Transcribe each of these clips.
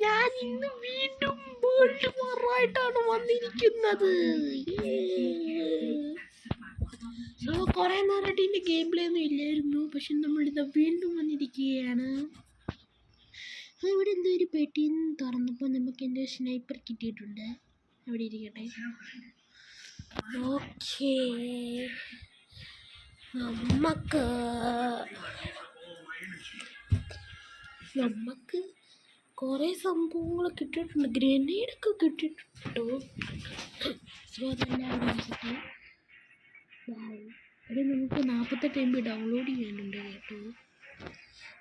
ഞാൻ ഇന്ന് വീണ്ടും വേൾഡ് വാറായിട്ടാണ് വന്നിരിക്കുന്നത്. കുറെ നേരമായിട്ട് ഇതിന്റെ ഗെയിം പ്ലേ ഒന്നും ഇല്ലായിരുന്നു, പക്ഷെ നമ്മളിത് വീണ്ടും വന്നിരിക്കുകയാണ്. ഇവിടെ എന്തോ ഒരു പെട്ടിന്ന് തുറന്നപ്പോൾ നമുക്ക് എന്തോ സ്നൈപ്പർ കിട്ടിയിട്ടുണ്ട്. അവിടെ ഇരിക്കട്ടെ. ഓക്കേ, നമുക്ക് കുറേ സംഭവങ്ങൾ കിട്ടിയിട്ടുണ്ട്. ഗ്രനേഡൊക്കെ കിട്ടിയിട്ടുണ്ടോ? സോ അതെല്ലാം അവിടെ ഇരിക്കട്ടെ. ഇവിടെ നമുക്ക് 48 MB ഡൗൺലോഡ് ചെയ്യാനുണ്ട് കേട്ടോ.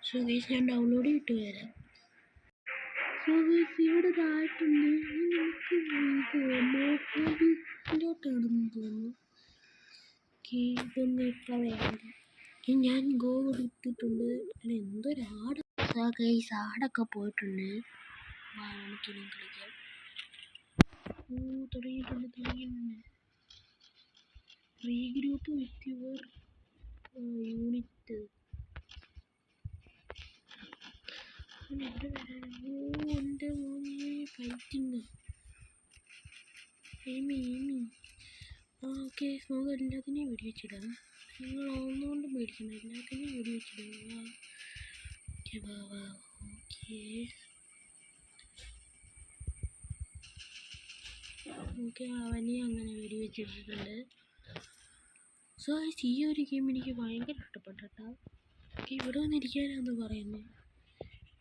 സോ ഗൈസ്, ഞാൻ ഡൗൺലോഡ് ചെയ്തിട്ട് വരാം. സോ ഗൈസ്, ഇവിടെ ഇതായിട്ടുണ്ട്. നമുക്ക് മോട്ടോബിലോട്ടാണെന്ന് തോന്നുന്നു. ഇതൊന്നും ഇപ്പം വേണ്ട. ഞാൻ ഗോ കൊടുത്തിട്ടുണ്ട്. എന്തൊരാട്. സോ ഗൈസ്, ആടൊക്കെ പോയിട്ടുണ്ട്. നമുക്കിനി കളിക്കാം. തുടങ്ങിയിട്ടുണ്ട്. Regroup with your unit. എൻ്റെ മോനെ ഫൈറ്റിങ്. ഏമി ഓക്കെ, നമുക്ക് എല്ലാത്തിനെയും വെടിവെച്ചിടാം. നിങ്ങൾ ഒന്നുകൊണ്ടും മേടിക്കണം, എല്ലാത്തിനെയും വെടിവെച്ചിടുക. ഓക്കെ, അവനെ അങ്ങനെ വെടിവെച്ചിട്ടുണ്ട്. സോ ഈ ഒരു ഗെയിം എനിക്ക് ഭയങ്കര ഇഷ്ടപ്പെട്ടോ. ഇവിടെ വന്നിരിക്കാനാന്ന് പറയുന്നത്.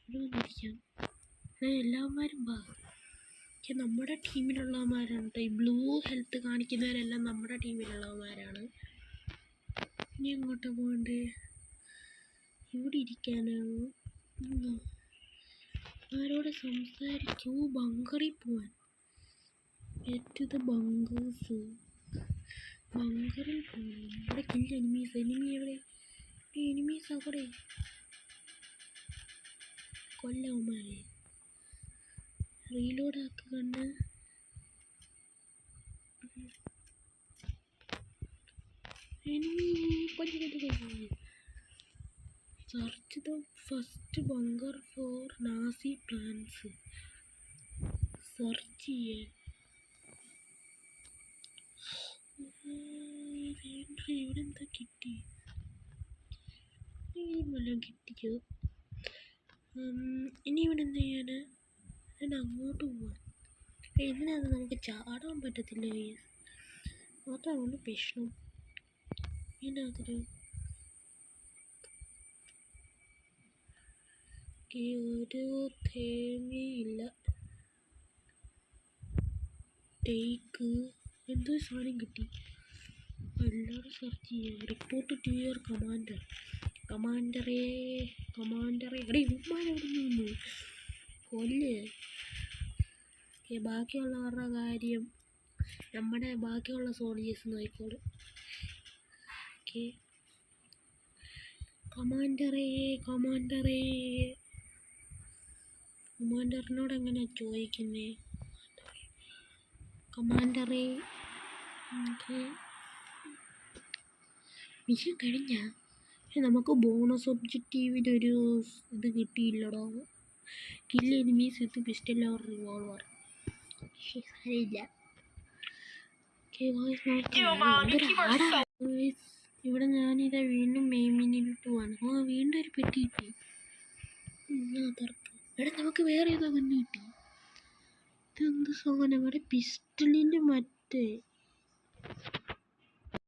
ഇവിടെ വന്നിരിക്കാം. എല്ലാവരും വാ. നമ്മുടെ ടീമിലുള്ളവന്മാരാണ്. ഈ ബ്ലൂ ഹെൽത്ത് കാണിക്കുന്നവരെല്ലാം നമ്മുടെ ടീമിലുള്ളവന്മാരാണ്. ഇനി എങ്ങോട്ടാ പോകണ്ടേ? ഇവിടെ ഇരിക്കാനാണോ? ആരോട് സംസാരിക്കൂ? ബങ്കറിൽ പോവാൻ. ഏറ്റത് ബങ്കേഴ്സ്. ബങ്കറിൽ പോകണം. ഇവിടെ കില്ല എനിമീസ്. എനിമി എവിടെ? എനിമീസ് അവിടെ. കൊല്ലവന്മാരെ റീലോഡ് ആക്കുകയാണ്. Search the first bunker for Nazi plans. Search ചെയ്യേ. ഇവിടെ എന്താ കിട്ടി? വല്ലതും കിട്ടിയോ? ഇനി ഇവിടെ എന്ത് ചെയ്യാന്? അങ്ങോട്ട് പോവാൻ. ഇതിനകത്ത് നമുക്ക് ചാടാൻ പറ്റത്തില്ല. അതാണ് പ്രശ്നം. ഇതിനകത്തൊരു തേങ്ങയില്ല. ടേക്ക് എന്തോ സാധനം കിട്ടി. എല്ലാവരും സെർച്ച് ചെയ്യാം. Report to your commander. കമാൻഡറേ എടേ ഉമ്മാനവിടെ നിന്നു കൊല്ല്. ബാക്കിയുള്ളവരുടെ കാര്യം നമ്മുടെ ബാക്കിയുള്ള സോൾജേഴ്സ് നോക്കിക്കോളും. ഓക്കെ, കമാൻഡറിനോട് എങ്ങനെയാ ചോദിക്കുന്നേ? കമാൻഡറേ. ഓക്കെ, മിഷൻ കഴിഞ്ഞ. നമുക്ക് ബോണസ് ഒബ്ജക്റ്റീവിലൊരു ഇത് കിട്ടിയില്ലടോ. Kill enemies with pistol or revolver. ശരിയില്ല. ഇവിടെ ഞാനിതാ വീണ്ടും മെയിനിലോട്ട് പോവാണ്. വീണ്ടും ഒരു പെട്ടി കിട്ടി. ഇവിടെ നമുക്ക് വേറെ ഏതോ കണ്ണ് കിട്ടി. ഇതെന്ത് സാധനം? ഇവിടെ പിസ്റ്റലിൻ്റെ മറ്റേ.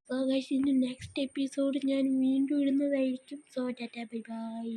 സോ ഗൈസ്, ഇനി നെക്സ്റ്റ് എപ്പിസോഡ് ഞാൻ വീണ്ടും ഇടുന്നതായിരിക്കും. So Tata, bye bye.